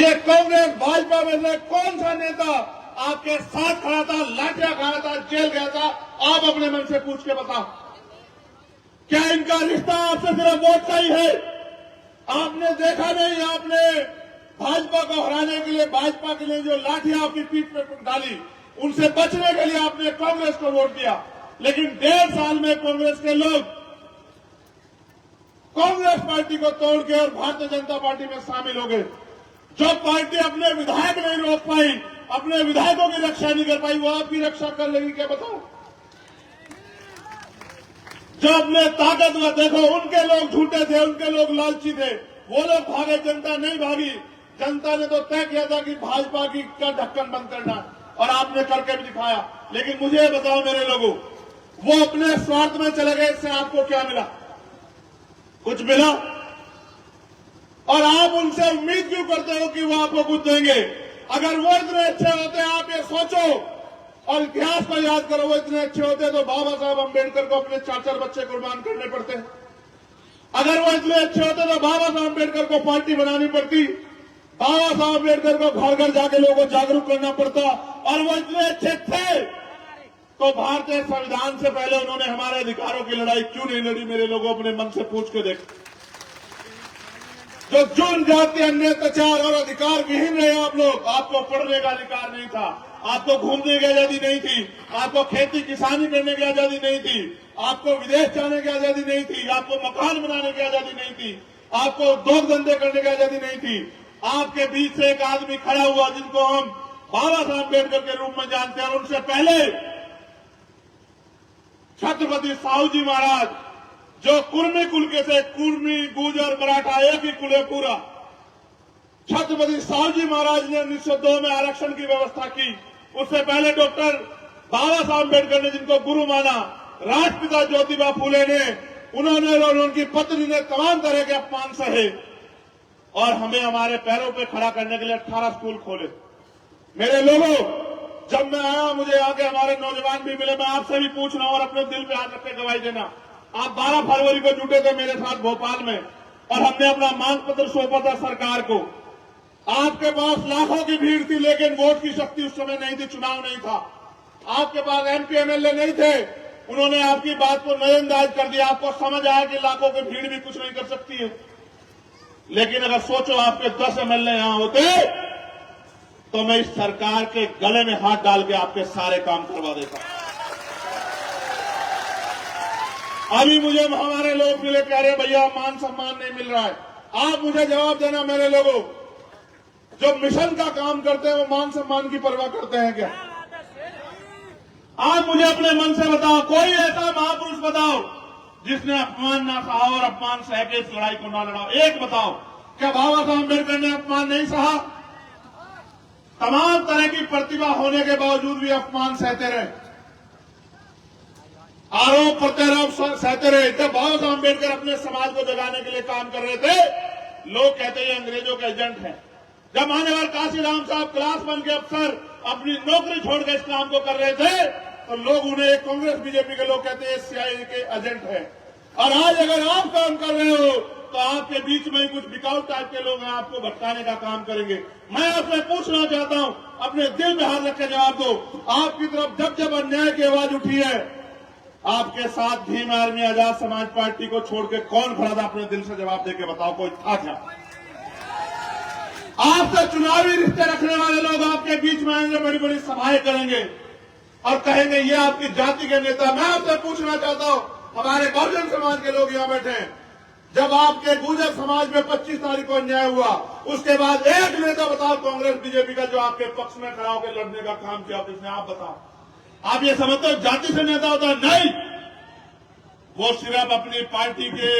ये कांग्रेस भाजपा में से कौन सा नेता आपके साथ खड़ा था, लाठियां खाया था, जेल गया था? आप अपने मन से पूछ के बताओ। क्या इनका रिश्ता आपसे सिर्फ वोट का ही है? आपने देखा नहीं, आपने भाजपा को हराने के लिए, भाजपा के लिए जो लाठियां आपकी पीठ पे डाली, उनसे बचने के लिए आपने कांग्रेस को वोट दिया। लेकिन 1.5 साल में कांग्रेस के लोग कांग्रेस पार्टी को तोड़ के और भारतीय जनता पार्टी में शामिल हो गए। जो पार्टी अपने विधायक नहीं रोक पाई, अपने विधायकों की रक्षा नहीं कर पाई, वो आपकी रक्षा कर लेगी क्या? बताओ। जो अपने ताकतवर, देखो उनके लोग झूठे थे, उनके लोग लालची थे, वो लोग भागे, जनता नहीं भागी। जनता ने तो तय किया था कि भाजपा की का ढक्कन बंद करना, और आपने करके भी दिखाया। लेकिन मुझे बताओ मेरे लोगों, वो अपने स्वार्थ में चले गए, इससे आपको क्या मिला? कुछ मिला? और आप उनसे उम्मीद क्यों करते हो कि वो आपको कुछ देंगे? अगर वो इतने अच्छे होते, आप ये सोचो और इतिहास को याद करो, वो इतने अच्छे होते तो बाबा साहब अम्बेडकर को अपने 4 बच्चे कुर्बान करने पड़ते। अगर वो इतने अच्छे होते तो बाबा साहब अम्बेडकर को पार्टी बनानी पड़ती, बाबा साहब अम्बेडकर को घर घर जाके लोगों को जागरूक करना पड़ता। और वो इतने अच्छे थे तो भारतीय संविधान से पहले उन्होंने हमारे अधिकारों की लड़ाई क्यों नहीं लड़ी? मेरे लोगों अपने मन से पूछ के देखो। जो जुर्म, जाति, अन्य अत्याचार और अधिकार विहीन रहे आप लोग। आपको पढ़ने का अधिकार नहीं था, आपको घूमने की आजादी नहीं थी, आपको खेती किसानी करने की आजादी नहीं थी, आपको विदेश जाने की आजादी नहीं थी, आपको मकान बनाने की आजादी नहीं थी, आपको उद्योग धंधे करने की आजादी नहीं थी। आपके बीच से एक आदमी खड़ा हुआ जिनको हम बाबा साहब अम्बेडकर के रूप में जानते हैं, और उनसे पहले छत्रपति साहू जी महाराज, जो कुर्मी कुल के थे, कुर्मी, गुर्जर, मराठा एक ही कुल है पूरा। छत्रपति साहू जी महाराज ने 1902 में आरक्षण की व्यवस्था की। उससे पहले डॉक्टर बाबा साहब अम्बेडकर ने, जिनको गुरु माना, राष्ट्रपिता ज्योतिबा फूले ने, उन्होंने और उनकी पत्नी ने तमाम तरह के अपमान सहे और हमें हमारे पैरों पे खड़ा करने के लिए 18 स्कूल खोले। मेरे लोगों, जब मैं आया, मुझे आगे हमारे नौजवान भी मिले। मैं आपसे भी पूछ रहा हूं और अपने दिल पे हाथ रख के गवाही देना। आप 12 फरवरी को जुटे थे मेरे साथ भोपाल में, और हमने अपना मांग पत्र सौंपा था सरकार को। आपके पास लाखों की भीड़ थी, लेकिन वोट की शक्ति उस समय नहीं थी, चुनाव नहीं था। आपके पास एमपी एमएलए नहीं थे, उन्होंने आपकी बात को नजरअंदाज कर दिया। आपको समझ आया कि लाखों की भीड़ भी कुछ नहीं कर सकती है। लेकिन अगर सोचो आपके 10 एमएलए यहां होते तो मैं इस सरकार के गले में हाथ डाल के आपके सारे काम करवा देता। अभी मुझे हमारे लोग मिले, कह रहे भैया मान सम्मान नहीं मिल रहा है। आप मुझे जवाब देना मेरे लोगों, जो मिशन का काम करते हैं वो मान सम्मान की परवाह करते हैं क्या? आप मुझे अपने मन से बताओ, कोई ऐसा महापुरुष बताओ जिसने अपमान ना सहा और अपमान सह के इस लड़ाई को ना लड़ा। एक बताओ, क्या बाबा साहब अम्बेडकर ने अपमान नहीं सहा? तमाम तरह की प्रतिभा होने के बावजूद भी अपमान सहते रहे, आरोप प्रत्यारोप सहते रहे। जब बाबा साहब अम्बेडकर अपने समाज को जगाने के लिए काम कर रहे थे, लोग कहते हैं अंग्रेजों के एजेंट हैं। जब मान्यवर काशीराम साहब क्लास 1 के अफसर अपनी नौकरी छोड़ के इस काम को कर रहे थे, तो लोग उन्हें, कांग्रेस बीजेपी के लोग कहते हैं सीआईए के एजेंट हैं। और आज अगर आप काम कर रहे हो तो आपके बीच में ही कुछ बिकाऊ टाइप के लोग हैं, आपको भटकाने का काम करेंगे। मैं आपसे पूछना चाहता हूं, अपने दिल में हाथ रख के जवाब दो। आपकी तरफ जब जब अन्याय की आवाज उठी है, आपके साथ भीम आर्मी आजाद समाज पार्टी को छोड़ के कौन खड़ा था? अपने दिल से जवाब देके बताओ, कोई था क्या? आपसे चुनावी रिश्ते रखने वाले लोग आपके बीच में आएंगे, बड़ी बड़ी सभाएं करेंगे और कहेंगे ये आपकी जाति के नेता। मैं आपसे पूछना चाहता हूं, हमारे बहुजन समाज के लोग यहां बैठे हैं, जब आपके गुर्जर समाज में 25 तारीख को अन्याय हुआ, उसके बाद एक नेता बताओ कांग्रेस बीजेपी का जो आपके पक्ष में खड़ा होकर लड़ने का काम किया किसने? आप बताओ। आप ये समझते हो जाति से नेता होता है? नहीं, वो सिर्फ अपनी पार्टी के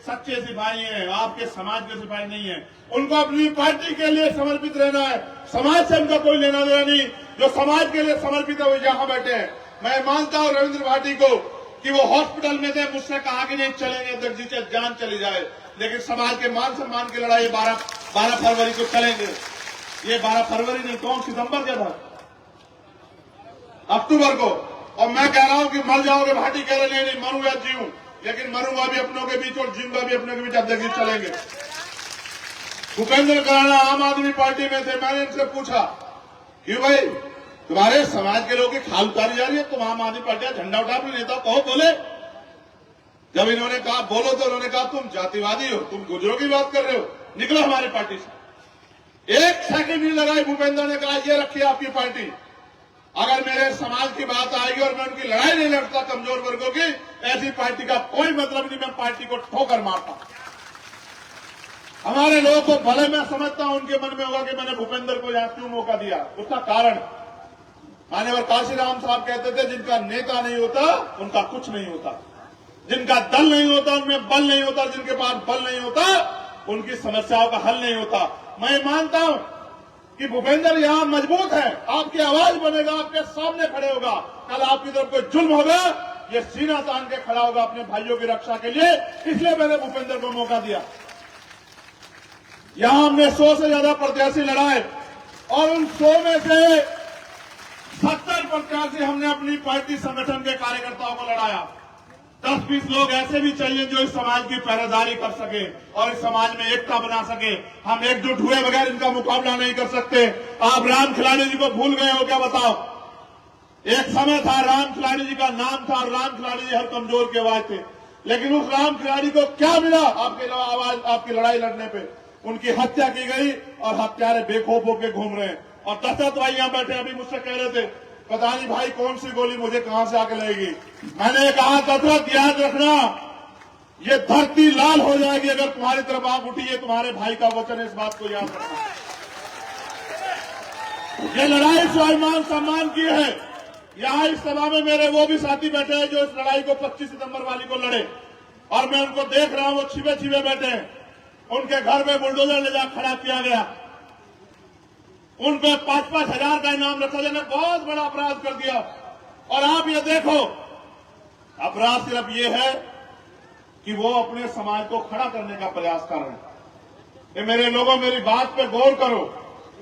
सच्चे सिपाही हैं, आपके समाज के सिपाही नहीं है। उनको अपनी पार्टी के लिए समर्पित रहना है, समाज से उनका कोई लेना देना नहीं। जो समाज के लिए समर्पित है वो यहां बैठे हैं। मैं मानता हूं रविंद्र भाटी को कि वो हॉस्पिटल में थे, मुझसे कहा कि नहीं चलेंगे तो जिसे जान चली जाए, लेकिन समाज के मान सम्मान की लड़ाई 12 फरवरी को चलेंगे। ये 12 फरवरी नहीं, कौन सितंबर क्या था? अक्टूबर को। और मैं कह रहा हूं कि मर जाओगे, भाटी कह रहे नहीं मरूं या जीऊं, लेकिन मरूंगा भी अपनों के बीच और जीऊंगा भी अपनों के बीच। अब देखिए चलेंगे। भूपेंद्र कराड़ा आम आदमी पार्टी में थे। मैंने इनसे पूछा क्यों भाई तुम्हारे समाज के लोगों की खाल उतारी जा रही है, तुम आम आदमी पार्टी का झंडा उठा अपने नेता कहो बोले। जब इन्होंने कहा बोलो तो उन्होंने कहा तुम जातिवादी हो, तुम गुजरों की बात कर रहे हो, निकलो हमारी पार्टी से। एक सेकंड नहीं लगाई, भूपेंद्र ने कहा ये रखिए आपकी पार्टी, अगर मेरे समाज की बात आएगी और मैं उनकी लड़ाई नहीं लड़ता कमजोर वर्गों की, ऐसी पार्टी का कोई मतलब नहीं, मैं पार्टी को ठोकर मारता। हमारे लोगों को भले मैं समझता हूं उनके मन में होगा कि मैंने भूपेंद्र को यहां क्यों मौका दिया, उसका कारण मान्यवर काशीराम साहब कहते थे जिनका नेता नहीं होता उनका कुछ नहीं होता, जिनका दल नहीं होता उनमें बल नहीं होता, जिनके पास बल नहीं होता उनकी समस्याओं का हल नहीं होता। मैं मानता हूं कि भूपेंद्र यहां मजबूत है, आपकी आवाज बनेगा, आपके सामने खड़े होगा, कल आपकी तरफ कोई जुल्म होगा ये सीना तान के खड़ा होगा अपने भाइयों की रक्षा के लिए, इसलिए मैंने भूपेंद्र को मौका दिया। यहां हमने 100 से ज्यादा प्रत्याशी लड़ाए और उन 100 में से 70 प्रत्याशी हमने अपनी पार्टी संगठन के कार्यकर्ताओं को लड़ाया। 10-20 लोग ऐसे भी चाहिए जो इस समाज की पहरेदारी कर सके और इस समाज में एकता बना सके। हम एकजुट हुए बगैर इनका मुकाबला नहीं कर सकते। आप राम खिलाड़ी जी को भूल गए हो क्या बताओ? एक समय था राम खिलाड़ी जी का नाम था और राम खिलाड़ी जी हर कमजोर के आवाज थे, लेकिन उस राम खिलाड़ी को क्या मिला आपके आवाज आपकी लड़ाई लड़ने पे? उनकी हत्या की गई और हत्यारे बेखौफ होकर घूम रहे हैं। और दशरथ भाई यहां बैठे अभी मुझसे कह रहे थे पता नहीं भाई कौन सी गोली मुझे कहां से आके लगेगी। मैंने कहा दशरथ याद रखना ये धरती लाल हो जाएगी अगर तुम्हारी तरफ आंख उठी, ये तुम्हारे भाई का वचन है, इस बात को याद रखना। ये लड़ाई स्वाभिमान सम्मान की है। यहां इस सभा में मेरे वो भी साथी बैठे हैं जो इस लड़ाई को 25 सितंबर वाली को लड़े और मैं उनको देख रहा हूं वो छिपे छिपे बैठे हैं। उनके घर में बुलडोजर ले जा खड़ा किया गया, उन पर 5-5 हजार का इनाम रखा गया, बहुत बड़ा अपराध कर दिया। और आप ये देखो अपराध सिर्फ ये है कि वो अपने समाज को खड़ा करने का प्रयास कर रहे हैं। ये मेरे लोगों मेरी बात पे गौर करो,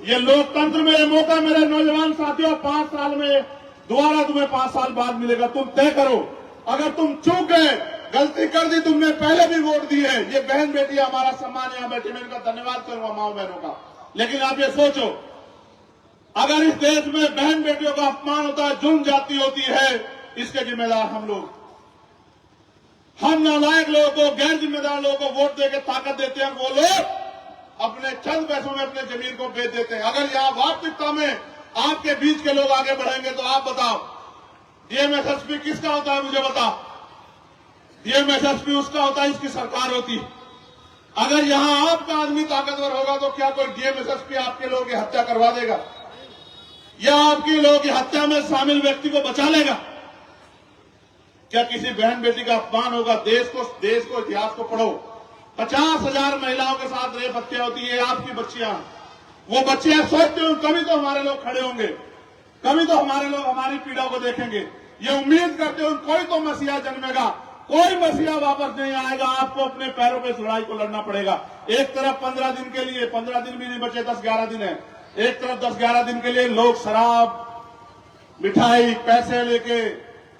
ये लोकतंत्र में ये मौका मेरे नौजवान साथियों 5 साल में दोबारा तुम्हें 5 साल बाद मिलेगा, तुम तय करो। अगर तुम चूक गए, गलती कर दी, तुमने पहले भी वोट दी है, ये बहन बेटी हमारा सम्मान यहां बैठी, मैं इनका धन्यवाद करूंगा माओ बहनों का। लेकिन आप ये सोचो अगर इस देश में बहन बेटियों का अपमान होता है, जुल्म जाती होती है, इसके जिम्मेदार हम लोग, हम नालायक लोगों को, गैर जिम्मेदार लोगों को वोट देकर ताकत देते हैं, वो लोग अपने चंद पैसों में अपने जमीन को बेच देते हैं। अगर यहां वास्तविकता में आपके बीच के लोग आगे बढ़ेंगे तो आप बताओ डीएमएसएसपी किसका होता है? मुझे बताओ। डीएमएसएसपी उसका होता है, इसकी सरकार होती। अगर यहां आपका आदमी ताकतवर होगा तो क्या कोई डीएमएसएसपी आपके लोगों की हत्या करवा देगा या आपके लोगों की हत्या में शामिल व्यक्ति को बचा लेगा? क्या किसी बहन बेटी का अपमान होगा? देश को इतिहास को पढ़ो, 50,000 महिलाओं के साथ रेप हत्या होती है, आपकी बच्चियां, वो बच्चियां सोचते हो कभी तो हमारे लोग खड़े होंगे, कभी तो हमारे लोग हमारी पीड़ा को देखेंगे, ये उम्मीद करते हो कोई तो मसीहा जन्मेगा। कोई मसीहा वापस नहीं आएगा, आपको अपने पैरों पे इस लड़ाई को लड़ना पड़ेगा। एक तरफ 15 दिन के लिए, 15 दिन भी नहीं बचे, 10-11 दिन है, एक तरफ 10-11 दिन के लिए लोग शराब, मिठाई, पैसे लेके,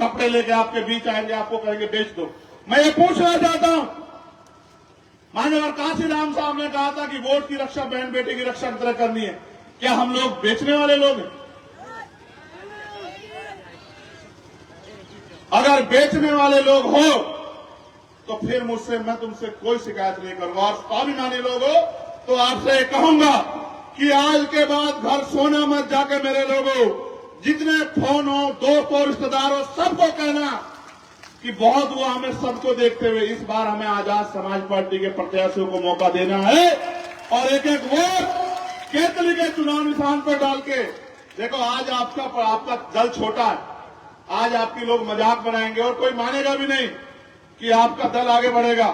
कपड़े लेके आपके बीच आएंगे, आपको कहेंगे बेच दो। मैं ये पूछना चाहता हूं, माननीय काशीराम साहब ने कहा था कि वोट की रक्षा बहन बेटी की रक्षा की तरह करनी है, क्या हम लोग बेचने वाले लोग हैं? अगर बेचने वाले लोग हो तो फिर मुझसे मैं तुमसे कोई शिकायत नहीं करूंगा। और स्वाभिमानी लोग हो तो आपसे कहूंगा कि आज के बाद घर सोना मत जाके मेरे लोगों, जितने फोन हो, दोस्तों, रिश्तेदारों, सबको कहना कि बहुत हुआ हमें सबको देखते हुए, इस बार हमें आजाद समाज पार्टी के प्रत्याशियों को मौका देना है और एक एक वोट केतली के चुनाव निशान पर डाल के देखो। आज आपका दल छोटा है, आज आपकी लोग मजाक बनाएंगे और कोई मानेगा भी नहीं कि आपका दल आगे बढ़ेगा।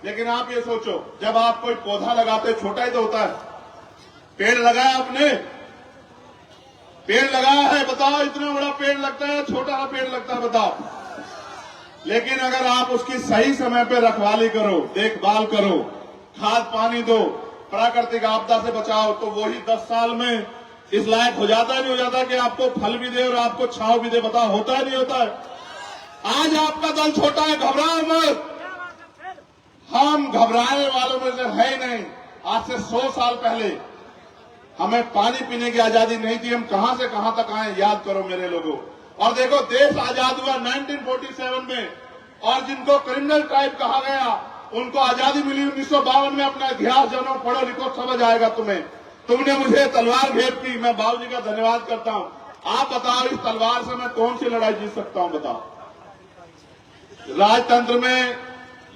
लेकिन आप ये सोचो, जब आप कोई पौधा लगाते छोटा ही तो होता है। पेड़ लगाया आपने, पेड़ लगाया है, बताओ इतना बड़ा पेड़ लगता है, छोटा पेड़ लगता है, बताओ। लेकिन अगर आप उसकी सही समय पे रखवाली करो, देखभाल करो, खाद पानी दो, प्राकृतिक आपदा से बचाओ, तो वही 10 साल में इस लायक हो जाता है, नहीं हो जाता कि आपको फल भी दे और आपको छांव भी दे? बताओ, होता है नहीं होता है? आज आपका दल छोटा है, घबराओ मत, हम घबराने वालों में से है ही नहीं। आज से 100 साल पहले हमें पानी पीने की आजादी नहीं थी। हम कहां से कहां तक आए, याद करो मेरे लोगों। और देखो, देश आजाद हुआ 1947 में, और जिनको क्रिमिनल ट्राइब कहा गया उनको आजादी मिली 1952 में। अपना इतिहास जानो, पढ़ो लिखो, समझ आएगा तुम्हें। तुमने मुझे तलवार भेंट की, मैं बाबूजी का धन्यवाद करता हूं। आप बताओ, इस तलवार से मैं कौन सी लड़ाई जीत सकता हूं, बताओ। राजतंत्र में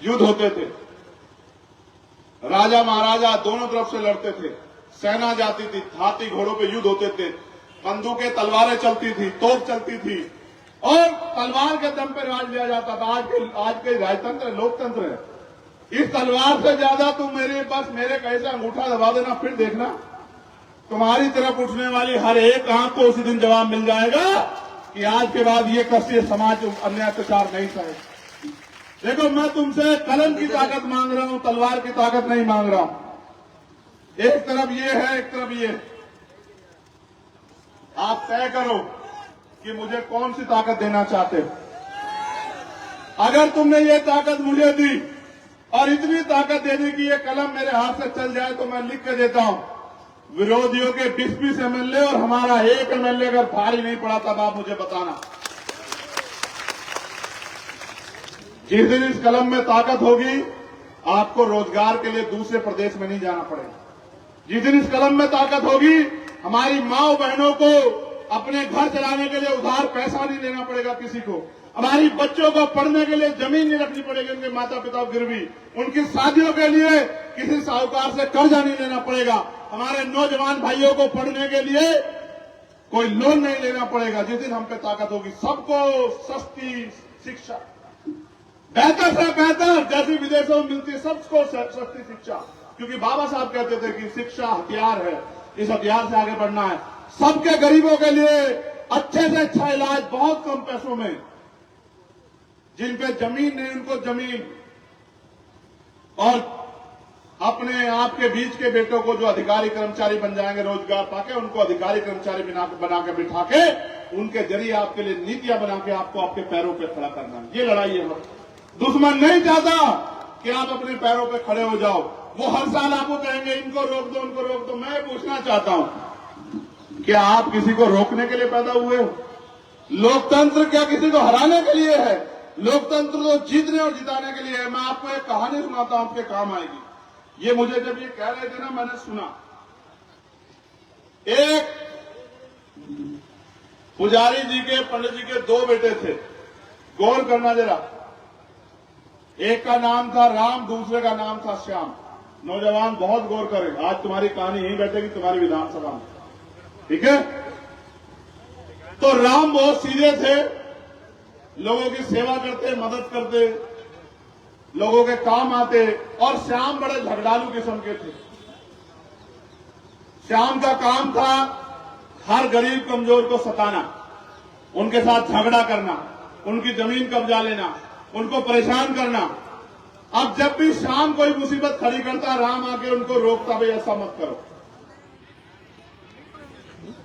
युद्ध होते थे, राजा महाराजा दोनों तरफ से लड़ते थे, सेना जाती थी, हाथी घोड़ों पे युद्ध होते थे, बंदूकें तलवारें चलती थी, तोप चलती थी, और तलवार के दम पर राज लिया जाता था। आज के राजतंत्र लोकतंत्र है। इस तलवार से ज्यादा तुम मेरे कैसे अंगूठा दबा देना, फिर देखना तुम्हारी तरफ उठने वाली हर एक आंख को उसी दिन जवाब मिल जाएगा कि आज के बाद ये कष्टीय समाज अन्य अत्याचार नहीं सहे। देखो, मैं तुमसे कलम की ताकत मांग रहा हूं, तलवार की ताकत नहीं मांग रहा हूं। एक तरफ ये है, एक तरफ ये। आप तय करो कि मुझे कौन सी ताकत देना चाहते हो। अगर तुमने ये ताकत मुझे दी और इतनी ताकत दे दी कि ये कलम मेरे हाथ से चल जाए, तो मैं लिख के देता हूं, विरोधियों के 20-20 एमएलए और हमारा एक एमएलए अगर भारी नहीं पड़ा, तब आप मुझे बताना। जिस दिन इस कलम में ताकत होगी, आपको रोजगार के लिए दूसरे प्रदेश में नहीं जाना पड़ेगा। जिस दिन इस कलम में ताकत होगी, हमारी माँ बहनों को अपने घर चलाने के लिए उधार पैसा नहीं लेना पड़ेगा किसी को। हमारी बच्चों को पढ़ने के लिए जमीन नहीं रखनी पड़ेगी उनके माता पिता को गिरवी। उनकी शादियों के लिए किसी साहूकार से कर्जा नहीं लेना पड़ेगा। हमारे नौजवान भाइयों को पढ़ने के लिए कोई लोन नहीं लेना पड़ेगा। जिस दिन हम पे ताकत होगी, सबको सस्ती शिक्षा, बेहतर से बेहतर, जैसी विदेशों में मिलती है, सबको सस्ती शिक्षा। क्योंकि बाबा साहब कहते थे कि शिक्षा हथियार है, इस हथियार से आगे बढ़ना है। सबके गरीबों के लिए अच्छे से अच्छा इलाज बहुत कम पैसों में, जिन पे जमीन नहीं उनको जमीन, और अपने आपके बीच के बेटों को जो अधिकारी कर्मचारी बन जाएंगे रोजगार पाके, उनको अधिकारी कर्मचारी बना के बिठा के उनके जरिए आपके लिए नीतियां बना के आपको आपके पैरों पे खड़ा करना है। ये लड़ाई है। दुश्मन नहीं चाहता कि आप अपने पैरों पे खड़े हो जाओ। वो हर साल आपको कहेंगे इनको रोक दो, उनको रोक दो। मैं पूछना चाहता हूं, क्या आप किसी को रोकने के लिए पैदा हुए हो? लोकतंत्र क्या किसी को हराने के लिए है? लोकतंत्र तो जीतने और जिताने के लिए है। मैं आपको एक कहानी सुनाता हूं, आपके काम आएगी। ये मुझे जब ये कह रहे थे ना, मैंने सुना। एक पुजारी जी के, पंडित जी के 2 बेटे थे। गौर करना जरा, एक का नाम था राम, दूसरे का नाम था श्याम। नौजवान बहुत गौर करें, आज तुम्हारी कहानी यहीं बैठेगी तुम्हारी विधानसभा में, ठीक है? तो राम बहुत सीधे थे, लोगों की सेवा करते, मदद करते, लोगों के काम आते। और श्याम बड़े झगड़ालू किस्म के थे। श्याम का काम था हर गरीब कमजोर को सताना, उनके साथ झगड़ा करना, उनकी जमीन कब्जा लेना, उनको परेशान करना। अब जब भी श्याम कोई मुसीबत खड़ी करता, राम आके उनको रोकता, भाई ऐसा मत करो।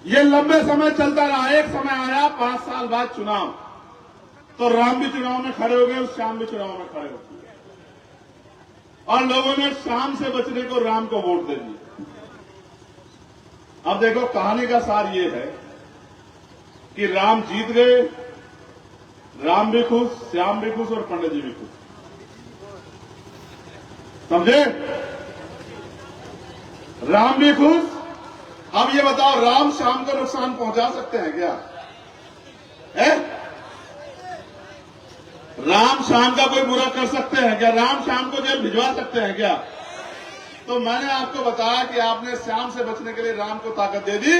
ये लंबे समय चलता रहा। एक समय आया 5 साल बाद चुनाव, तो राम भी चुनाव में खड़े हो गए और श्याम भी चुनाव में खड़े हो गए, और लोगों ने श्याम से बचने को राम को वोट दे दिया। अब देखो, कहानी का सार ये है कि राम जीत गए, राम भी खुश, श्याम भी खुश और पंडित जी भी खुश। समझे? राम भी खुश। अब ये बताओ, राम श्याम को नुकसान पहुंचा सकते हैं क्या? है? राम श्याम का कोई बुरा कर सकते हैं क्या? राम श्याम को जेल भिजवा सकते हैं क्या? तो मैंने आपको बताया कि आपने श्याम से बचने के लिए राम को ताकत दे दी।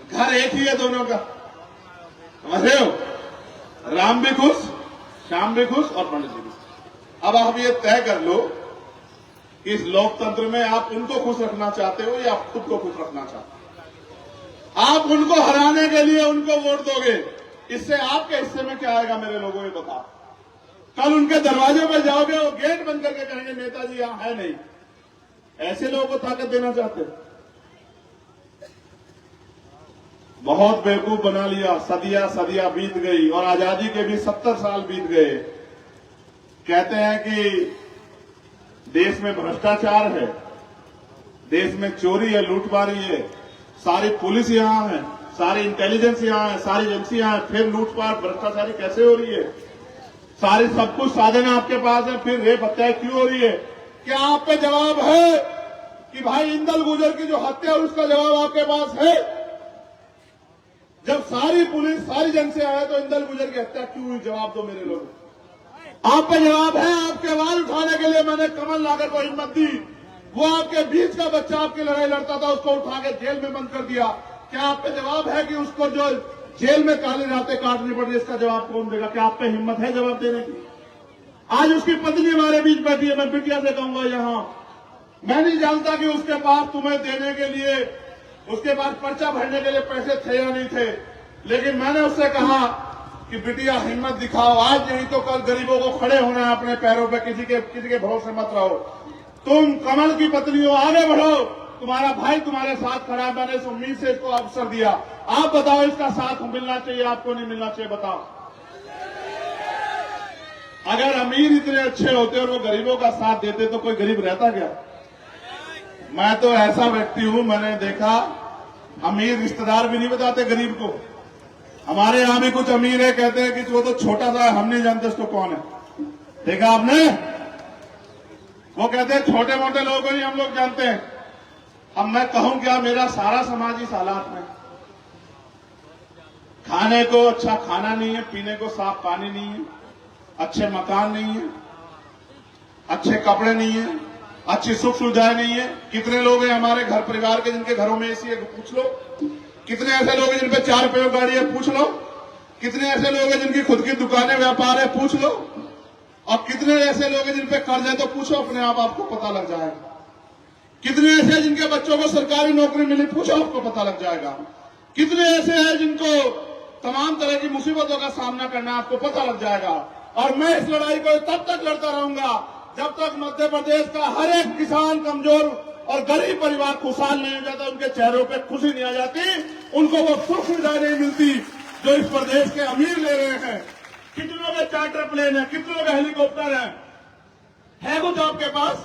घर एक ही है दोनों का, समझ रहे हो? राम भी खुश, श्याम भी खुश और पंडित जी भी। अब आप ये तय कर लो कि इस लोकतंत्र में आप उनको खुश रखना चाहते हो या आप खुद को खुश रखना चाहते हो? आप उनको हराने के लिए उनको वोट दोगे, इससे आपके हिस्से में क्या आएगा मेरे लोगों? ये बताओ। कल उनके दरवाजे पर जाओगे, वो गेट बंद करके कहेंगे नेताजी यहां है नहीं। ऐसे लोगों को ताकत देना चाहते हो? बहुत बेवकूफ बना लिया। सदियां बीत गई और आजादी के भी 70 साल बीत गए। कहते हैं कि देश में भ्रष्टाचार है, देश में चोरी है, लूटमारी है, सारी पुलिस यहाँ है, सारी इंटेलिजेंस यहाँ है, सारी एजेंसी यहाँ है, फिर लूटपाट भ्रष्टाचारी कैसे हो रही है? सारी सब कुछ साधन आपके पास है, फिर रेप हत्या क्यों हो रही है? क्या आप पे जवाब है कि भाई इंदल गुर्जर की जो हत्या उसका जवाब आपके पास है? जब सारी पुलिस सारी एजेंसी आए तो इंदल गुर्जर की हत्या क्यों हुई? जवाब दो मेरे लोग। आप पे जवाब है। आपके आवाज उठाने के लिए मैंने कमल नागर को हिम्मत दी। वो आपके बीच का बच्चा आपकी लड़ाई लड़ता था, उसको उठा के जेल में बंद कर दिया। क्या आप पे जवाब है कि उसको जो जेल में काली रातें काटनी पड़ रही, इसका जवाब कौन देगा? क्या आप पे हिम्मत है जवाब देने की? आज उसकी पत्नी हमारे बीच बैठी है। मैं बिटिया से कहूंगा, यहां मैं नहीं जानता कि उसके पास तुम्हें देने के लिए, उसके पास पर्चा भरने के लिए पैसे थे या नहीं थे, लेकिन मैंने उससे कहा कि बिटिया हिम्मत दिखाओ, आज नहीं तो कल गरीबों को खड़े होना है अपने पैरों पे, किसी के भरोसे मत रहो। तुम कमल की पत्नी हो, आगे बढ़ो, तुम्हारा भाई तुम्हारे साथ खड़ा है। मैंने इस उम्मीद से इसको अवसर दिया। आप बताओ, इसका साथ मिलना चाहिए आपको, नहीं मिलना चाहिए? बताओ। अगर अमीर इतने अच्छे होते और वो गरीबों का साथ देते तो कोई गरीब रहता क्या? मैं तो ऐसा व्यक्ति हूं, मैंने देखा अमीर रिश्तेदार भी नहीं बताते गरीब को। हमारे यहां भी कुछ अमीर है, कहते हैं कि वो तो छोटा सा है, हम नहीं जानते उसको कौन है। देखा आपने? वो कहते हैं छोटे मोटे लोगों को नहीं हम लोग जानते हैं। अब मैं कहूं क्या, मेरा सारा समाज इस हालात में, खाने को अच्छा खाना नहीं है, पीने को साफ पानी नहीं है, अच्छे मकान नहीं है, अच्छे कपड़े नहीं है, अच्छी सुख सुविधाएं नहीं है। कितने लोग हैं हमारे घर परिवार के जिनके घरों में एसी है? पूछ लो। कितने ऐसे लोग हैं जिन पे 4 पैर गाड़ी है? पूछ लो। कितने ऐसे लोग हैं जिनकी खुद की दुकानें व्यापार है? पूछ लो। और कितने ऐसे लोग हैं जिन पे कर्ज है? तो पूछो अपने आप, आपको पता लग जाएगा। कितने ऐसे हैं जिनके बच्चों को सरकारी नौकरी मिली? पूछो, आपको पता लग जाएगा। कितने ऐसे हैं जिनको तमाम तरह की मुसीबतों का सामना करना, आपको पता लग जाएगा। और मैं इस लड़ाई को तब तक लड़ता रहूंगा जब तक मध्य प्रदेश का हर एक किसान, कमजोर और गरीब परिवार खुशहाल नहीं हो जाता, उनके चेहरों पे खुशी नहीं आ जाती, उनको वो सुख सुविधाएं नहीं मिलती जो इस प्रदेश के अमीर ले रहे हैं। कितनों के चार्टर प्लेन है, कितनों के हेलीकॉप्टर है कुछ आपके पास,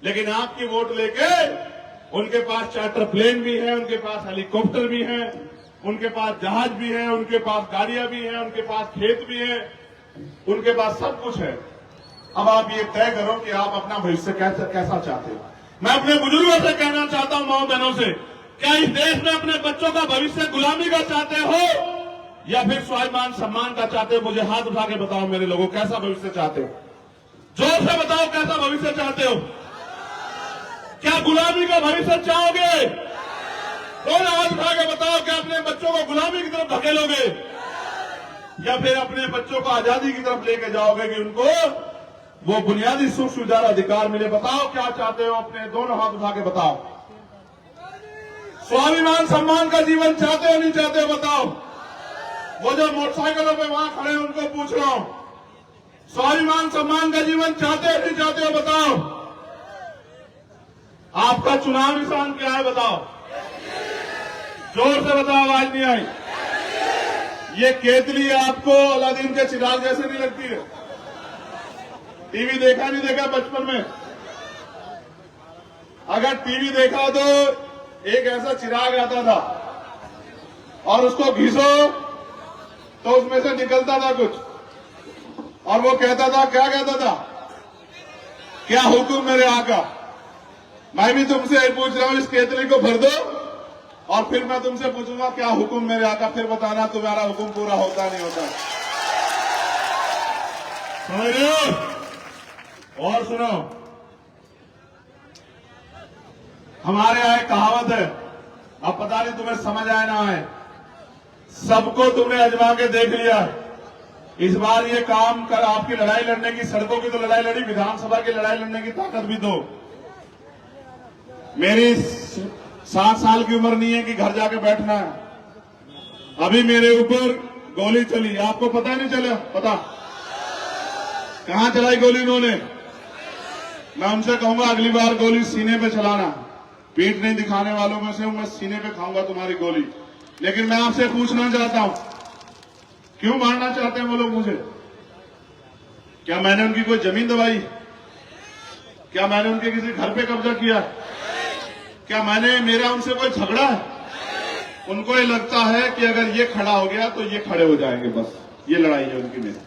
लेकिन आपकी वोट लेके उनके पास चार्टर प्लेन भी है, उनके पास हेलीकॉप्टर भी है, उनके पास जहाज भी है, उनके पास गाड़ियां भी हैं, उनके पास खेत भी है, उनके पास सब कुछ है। अब आप ये तय करो कि आप अपना भविष्य कैसा चाहते हो। मैं अपने बुजुर्गों से कहना चाहता हूं, माओ बहनों से, क्या इस देश में अपने बच्चों का भविष्य गुलामी का चाहते हो या फिर स्वाभिमान सम्मान का चाहते हो? मुझे हाथ उठा के बताओ मेरे लोगों, कैसा भविष्य चाहते हो? जोर से बताओ, कैसा भविष्य चाहते हो? क्या गुलामी का भविष्य चाहोगे? दोनों हाथ उठा के बताओ, क्या अपने बच्चों को गुलामी की तरफ धकेलोगे या फिर अपने बच्चों को आजादी की तरफ लेके जाओगे कि उनको वो बुनियादी सुख सुविधा अधिकार मिले? बताओ क्या चाहते हो? अपने दोनों हाथ उठा के बताओ। स्वाभिमान सम्मान का जीवन चाहते हो नहीं चाहते हो? बताओ। वो जो मोटरसाइकिलों पे वहां खड़े हैं उनको पूछ रहा हूं, स्वाभिमान सम्मान का जीवन चाहते हो नहीं चाहते हो? बताओ। आपका चुनाव निशान क्या है? बताओ। जोर से बताओ, आवाज नहीं आई। ये केतली आपको अलादीन के चिराग जैसे नहीं लगती है? टीवी देखा नहीं देखा बचपन में? अगर टीवी देखा तो एक ऐसा चिराग आता था और उसको घिसो तो उसमें से निकलता था कुछ, और वो कहता था, क्या कहता था? क्या हुक्म मेरे आका। मैं भी तुमसे यही पूछ रहा हूं, इस केतली को भर दो और फिर मैं तुमसे पूछूंगा क्या हुक्म मेरे आका, फिर बताना तुम्हारा हुक्म पूरा होता नहीं होता। समझ रहे हो? और सुनो, हमारे यहां एक कहावत है, अब पता नहीं तुम्हें समझ आए ना आए, सबको तुमने आजमा के देख लिया। इस बार ये काम कर, आपकी लड़ाई लड़ने की, सड़कों की तो लड़ाई लड़ी, विधानसभा की लड़ाई लड़ने की ताकत भी दो। मेरी 7 साल की उम्र नहीं है कि घर जाके बैठना है। अभी मेरे ऊपर गोली चली, आपको पता नहीं चला? पता कहां चलाई गोली उन्होंने? मैं उनसे कहूंगा अगली बार गोली सीने पे चलाना। पीठ नहीं दिखाने वालों में से हूं मैं, सीने पे खाऊंगा तुम्हारी गोली। लेकिन मैं आपसे पूछना चाहता हूं, क्यों मारना चाहते हैं वो लोग मुझे? क्या मैंने उनकी कोई जमीन दबाई? क्या मैंने उनके किसी घर पे कब्जा किया? क्या मेरा उनसे कोई झगड़ा है? उनको ये लगता है कि अगर ये खड़ा हो गया तो ये खड़े हो जाएंगे, बस ये लड़ाई है उनकी मेरी।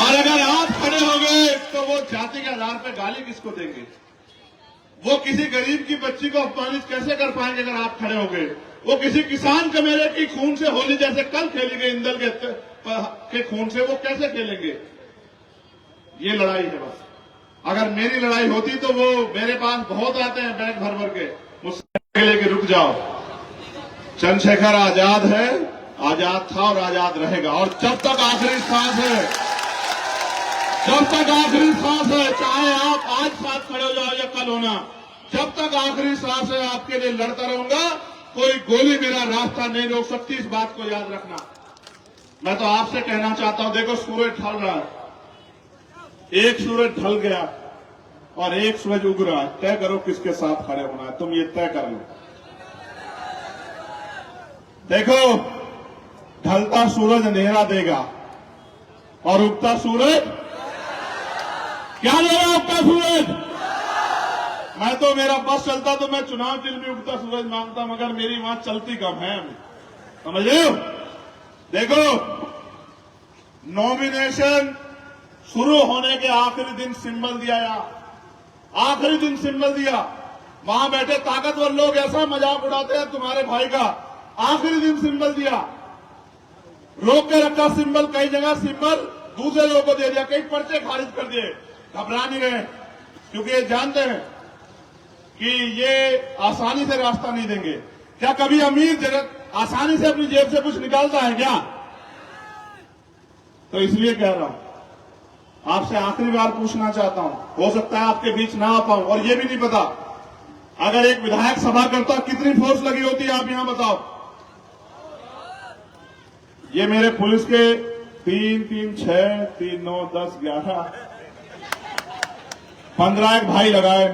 और अगर आप खड़े हो गए तो वो जाति के आधार पर गाली किसको देंगे? वो किसी गरीब की बच्ची को अपमानित कैसे कर पाएंगे अगर आप खड़े हो गए? वो किसी किसान के मेरे की खून से होली जैसे कल खेली गई इंदल के खून से वो कैसे खेलेंगे? ये लड़ाई है बस। अगर मेरी लड़ाई होती तो वो मेरे पास बहुत आते हैं बैग भर भर के, मुझसे लेके रुक जाओ। चंद्रशेखर आजाद है, आजाद था और आजाद रहेगा। और जब तक आखिरी सांस है, जब तक आखिरी सांस है, चाहे आप आज साथ खड़े हो जाओ या कल होना, जब तक आखिरी सांस है आपके लिए लड़ता रहूंगा। कोई गोली मेरा रास्ता नहीं रोक सकती, इस बात को याद रखना। मैं तो आपसे कहना चाहता हूं, देखो सूरज ढल रहा है, एक सूरज ढल गया और एक सूरज उग रहा है। तय करो किसके साथ खड़े होना है, तुम ये तय कर लो। देखो, ढलता सूरज अंधेरा देगा और उगता सूरज क्या देगा? उगता सूरज। मैं तो मेरा बस चलता तो मैं चुनाव चिन्ह में उगता सूरज मांगता, मगर मेरी वहां चलती कम है, समझ रहे हो? देखो, नॉमिनेशन शुरू होने के आखिरी दिन सिंबल दिया, आखिरी दिन सिंबल दिया। वहां बैठे ताकतवर लोग ऐसा मजाक उड़ाते हैं तुम्हारे भाई का। आखिरी दिन सिंबल दिया, रोक के रखा सिंबल, कई जगह सिंबल दूसरे लोगों को दे दिया, कई पर्चे खारिज कर दिए। घबरा नहीं रहे, क्योंकि ये जानते हैं कि ये आसानी से रास्ता नहीं देंगे। क्या कभी अमीर जगत आसानी से अपनी जेब से कुछ निकालता है क्या? तो इसलिए कह रहा हूं, आपसे आखिरी बार पूछना चाहता हूं, हो सकता है आपके बीच ना आ पाऊं, और ये भी नहीं पता अगर एक विधायक सभा करता कितनी फोर्स लगी होती है, आप यहां बताओ। ये मेरे पुलिस के 3, 3, 6, 3, 9, 10, 11, 15 एक भाई लगाए,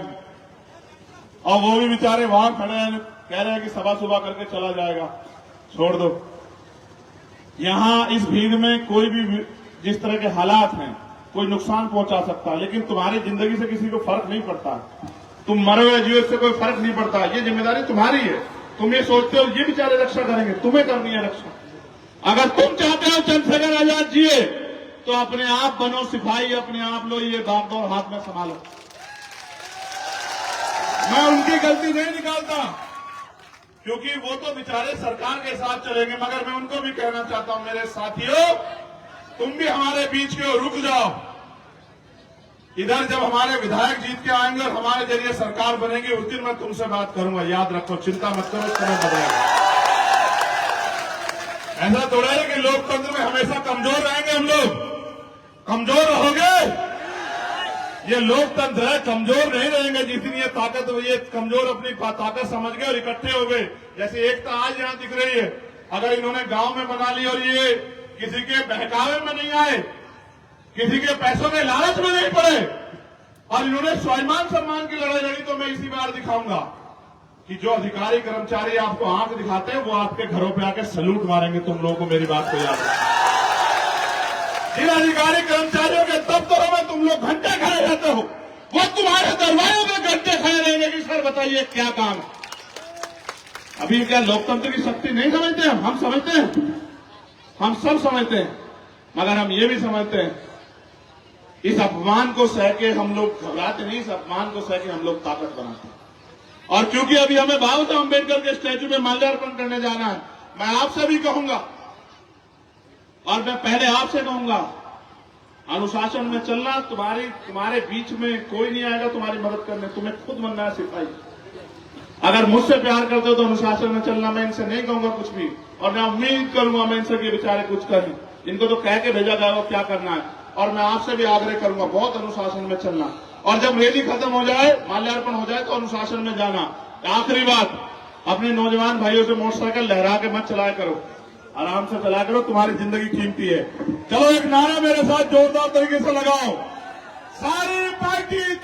और वो भी बेचारे वहां खड़े हैं, कह रहे हैं कि सभा सुबह करके चला जाएगा। छोड़ दो, यहां इस भीड़ में कोई भी जिस तरह के हालात हैं, कोई नुकसान पहुंचा सकता है, लेकिन तुम्हारी जिंदगी से किसी को फर्क नहीं पड़ता। तुम मरो या जियो, इससे कोई फर्क नहीं पड़ता। ये जिम्मेदारी तुम्हारी है। तुम ये सोचते हो ये बेचारे रक्षा करेंगे, तुम्हें करनी है रक्षा। अगर तुम चाहते हो चंद्रशेखर आजाद जिए, तो अपने आप बनो सिपाही, अपने आप लो ये बागडोर हाथ में संभालो। मैं उनकी गलती नहीं निकालता, क्योंकि वो तो बेचारे सरकार के साथ चलेंगे, मगर मैं उनको भी कहना चाहता हूं, मेरे साथियों, तुम भी हमारे बीच के हो, रुक जाओ। इधर जब हमारे विधायक जीत के आएंगे और हमारे जरिए सरकार बनेगी, उस दिन मैं तुमसे बात करूंगा, याद रखो, चिंता मत करो, समय बदलेगा। ऐसा थोड़ा है कि लोकतंत्र में हमेशा कमजोर रहेंगे हम लोग। कमजोर रहोगे, ये लोकतंत्र है, कमजोर नहीं रहेंगे। जिस दिन ये ताकत, ये कमजोर अपनी ताकत समझ गए और इकट्ठे हो गए, जैसे एकता आज यहां दिख रही है, अगर इन्होंने गांव में बना ली और ये किसी के बहकावे में नहीं आए, किसी के पैसों में लालच में नहीं पड़े, और इन्होंने स्वाभिमान सम्मान की लड़ाई लड़ी, तो मैं इसी बार दिखाऊंगा कि जो अधिकारी कर्मचारी आपको आंख दिखाते हैं, वो आपके घरों पे आके सैल्यूट मारेंगे। तुम लोगों को मेरी बात को याद रखना। जिन अधिकारी कर्मचारियों के दफ्तरों में तुम लोग घंटे खड़े रहते हो, वो तुम्हारे दरवाजों में घंटे खड़े रहेंगे कि सर बताइए क्या काम है। अभी क्या लोकतंत्र की शक्ति नहीं समझते हम समझते हैं, हम सब समझते हैं, मगर हम ये भी समझते हैं इस अपमान को सह के हम लोग घबराते नहीं, इस अपमान को सह के हम लोग ताकत बनाते हैं। और क्योंकि अभी हमें बाबा साहब अम्बेडकर के स्टैच्यू में माल्यार्पण करने जाना है, मैं आपसे भी कहूंगा, और मैं पहले आपसे कहूंगा, अनुशासन में चलना। तुम्हारे बीच में कोई नहीं आएगा तुम्हारी मदद करने, तुम्हें खुद बनना है सिपाही। अगर मुझसे प्यार करते हो तो अनुशासन में चलना। मैं इनसे नहीं कहूंगा कुछ भी, और मैं उम्मीद करूंगा मैं इनसे कि बेचारे कुछ करें। इनको तो कह के भेजा जाएगा क्या करना है, और मैं आपसे भी आग्रह करूंगा बहुत अनुशासन में चलना। और जब रैली खत्म हो जाए, माल्यार्पण हो जाए, तो अनुशासन में जाना। आखिरी बात, अपने नौजवान भाइयों से मोटरसाइकिल लहरा के मत चलाया करो, आराम से चला करो, तुम्हारी जिंदगी कीमती है। चलो एक नारा मेरे साथ जोरदार तरीके से लगाओ, सारी पार्टी